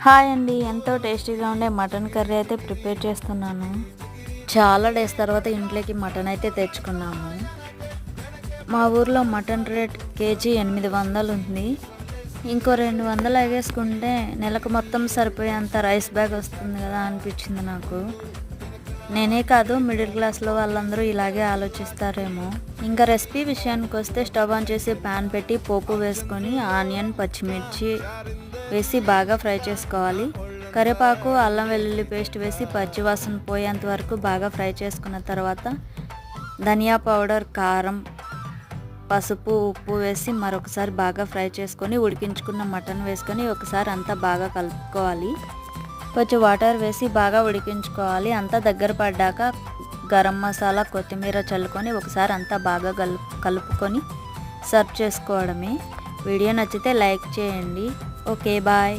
Hi అండి, ఎంతో టేస్టీగా ఉండే మటన్ కర్రీ అయితే ప్రిపేర్ చేస్తున్నాను. చాలా డేస్ తర్వాత ఇంట్లోకి మటన్ అయితే తెచ్చుకున్నాము. మా ఊర్లో మటన్ రేట్ కేజీ 800 ఉంది. ఇంకో 200 ఎగేసుకుంటే నెలకు మొత్తం సరిపోయేంత రైస్ బ్యాగ్ వస్తుంది కదా అనిపించింది నాకు. నేనే కాదు, మిడిల్ క్లాస్లో వాళ్ళందరూ ఇలాగే ఆలోచిస్తారేమో. ఇంకా రెసిపీ విషయానికి వస్తే స్టవ్ ఆన్ చేసి ప్యాన్ పెట్టి పోపు వేసుకొని ఆనియన్, పచ్చిమిర్చి వేసి బాగా ఫ్రై చేసుకోవాలి. కరివేపాకు, అల్లం వెల్లుల్లి పేస్ట్ వేసి పచ్చివాసన పోయేంత వరకు బాగా ఫ్రై చేసుకున్న తర్వాత ధనియా పౌడర్, కారం, పసుపు, ఉప్పు వేసి మరొకసారి బాగా ఫ్రై చేసుకొని ఉడికించుకున్న మటన్ వేసుకొని ఒకసారి అంతా బాగా కలుపుకోవాలి. కొంచెం వాటర్ వేసి బాగా ఉడికించుకోవాలి. అంతా దగ్గర పడ్డాక గరం మసాలా, కొత్తిమీర చల్లుకొని ఒకసారి అంతా బాగా కలుపుకొని సర్వ్ చేసుకోవడమే. వీడియో నచ్చితే లైక్ చేయండి. Okay, bye.